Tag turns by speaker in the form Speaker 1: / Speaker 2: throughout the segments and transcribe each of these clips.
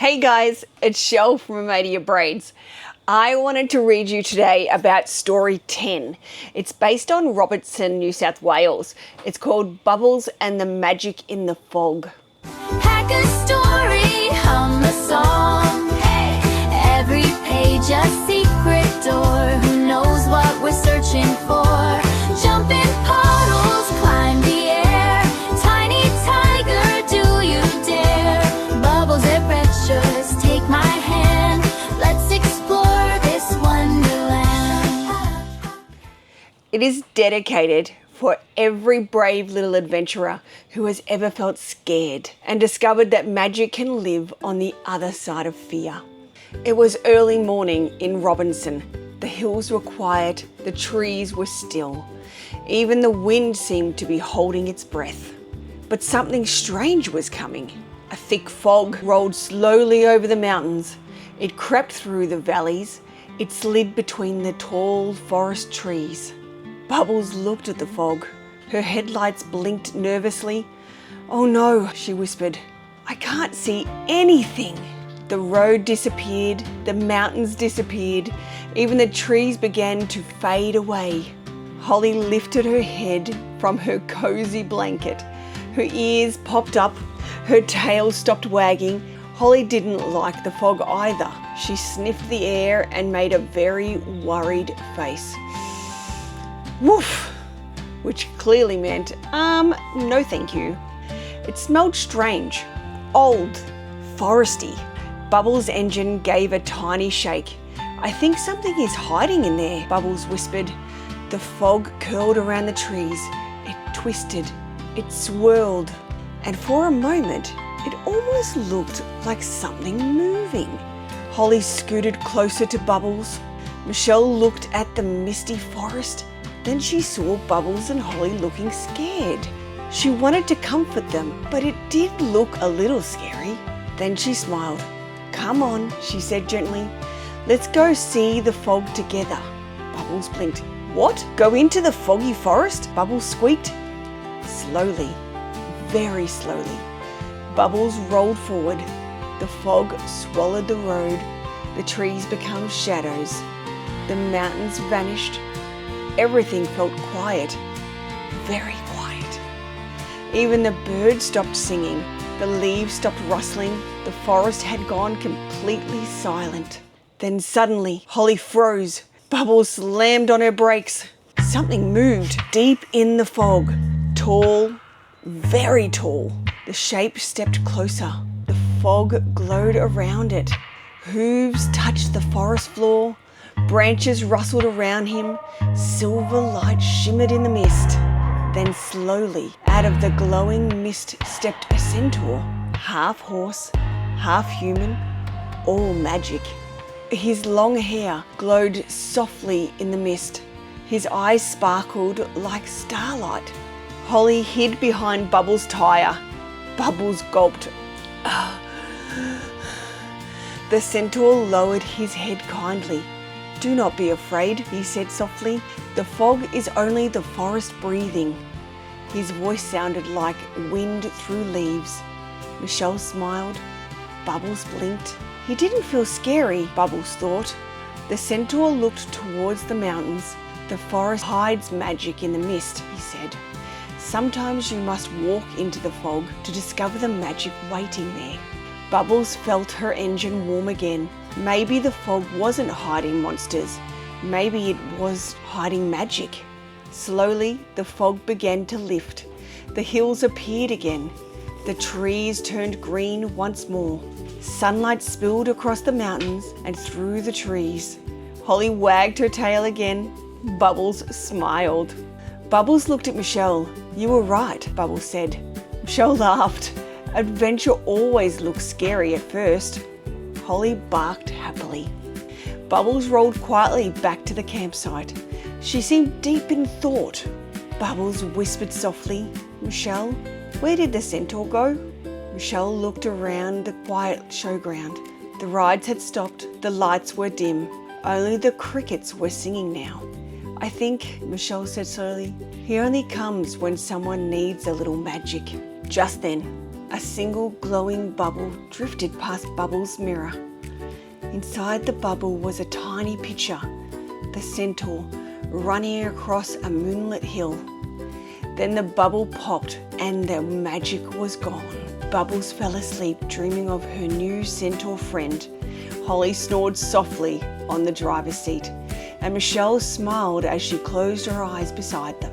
Speaker 1: Hey guys, it's Shell from Media Braids. I wanted to read you today about story 10. It's based on Robertson, New South Wales. It's called Bubbles and the Magic in the Fog.
Speaker 2: Hack a story, hum a song. Hey. Every page a secret door. Who knows what we're searching for? Jump in puddles, climb the air. Tiny tiger, do you dare? Bubbles are precious, take my hand. Let's explore this wonderland.
Speaker 1: It is dedicated for every brave little adventurer who has ever felt scared and discovered that magic can live on the other side of fear. It was early morning in Robertson. The hills were quiet, the trees were still. Even the wind seemed to be holding its breath. But something strange was coming. A thick fog rolled slowly over the mountains. It crept through the valleys. It slid between the tall forest trees. Bubbles looked at the fog. Her headlights blinked nervously. "Oh no," she whispered. "I can't see anything." The road disappeared, the mountains disappeared, even the trees began to fade away. Holly lifted her head from her cozy blanket. Her ears popped up, her tail stopped wagging. Holly didn't like the fog either. She sniffed the air and made a very worried face. Woof! Which clearly meant, no thank you. It smelled strange, old, foresty. Bubbles' engine gave a tiny shake. "I think something is hiding in there," Bubbles whispered. The fog curled around the trees. It twisted, it swirled, and for a moment, it almost looked like something moving. Holly scooted closer to Bubbles. Michelle looked at the misty forest. Then she saw Bubbles and Holly looking scared. She wanted to comfort them, but it did look a little scary. Then she smiled. "Come on," she said gently. "Let's go see the fog together." Bubbles blinked. "What? Go into the foggy forest?" Bubbles squeaked. Slowly, very slowly, Bubbles rolled forward. The fog swallowed the road. The trees became shadows. The mountains vanished. Everything felt quiet, very quiet. Even the birds stopped singing. The leaves stopped rustling. The forest had gone completely silent. Then suddenly, Holly froze. Bubbles slammed on her brakes. Something moved deep in the fog. Tall, very tall. The shape stepped closer. The fog glowed around it. Hooves touched the forest floor. Branches rustled around him. Silver light shimmered in the mist. Then slowly, out of the glowing mist stepped a centaur, half horse, half human, all magic. His long hair glowed softly in the mist. His eyes sparkled like starlight. Holly hid behind Bubbles' tire. Bubbles gulped. The centaur lowered his head kindly. "Do not be afraid," he said softly. "The fog is only the forest breathing." His voice sounded like wind through leaves. Michelle smiled. Bubbles blinked. He didn't feel scary, Bubbles thought. The centaur looked towards the mountains. "The forest hides magic in the mist," he said. "Sometimes you must walk into the fog to discover the magic waiting there." Bubbles felt her engine warm again. Maybe the fog wasn't hiding monsters. Maybe it was hiding magic. Slowly, the fog began to lift. The hills appeared again. The trees turned green once more. Sunlight spilled across the mountains and through the trees. Holly wagged her tail again. Bubbles smiled. Bubbles looked at Michelle. "You were right," Bubbles said. Michelle laughed. "Adventure always looks scary at first." Holly barked happily. Bubbles rolled quietly back to the campsite. She seemed deep in thought. Bubbles whispered softly, "Michelle, where did the centaur go?" Michelle looked around the quiet showground. The rides had stopped. The lights were dim. Only the crickets were singing now. "I think," Michelle said slowly, "he only comes when someone needs a little magic." Just then, A single glowing bubble drifted past Bubbles' mirror. Inside the bubble was a tiny picture, the centaur running across a moonlit hill. Then the bubble popped and the magic was gone. Bubbles fell asleep dreaming of her new centaur friend. Holly snored softly on the driver's seat, and Michelle smiled as she closed her eyes beside them.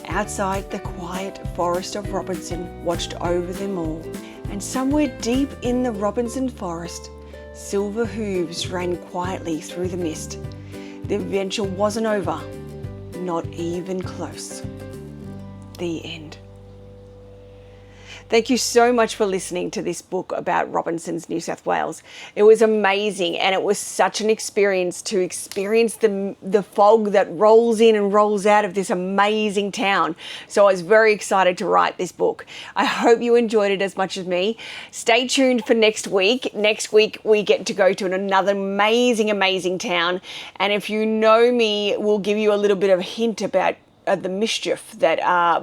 Speaker 1: Outside, the quiet forest of Robertson watched over them all, and somewhere deep in the Robertson forest, silver hooves ran quietly through the mist. The adventure wasn't over, not even close. The end. Thank you so much for listening to this book about Robertson's New South Wales. It was amazing, and it was such an experience to experience the fog that rolls in and rolls out of this amazing town. So I was very excited to write this book. I hope you enjoyed it as much as me. Stay tuned for next week. Next week we get to go to another amazing town, and if you know me, we'll give you a little bit of a hint about the mischief that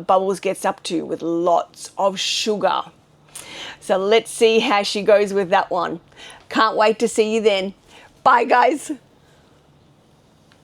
Speaker 1: Bubbles gets up to with lots of sugar. So let's see how she goes with that one. Can't wait to see you then. Bye, guys.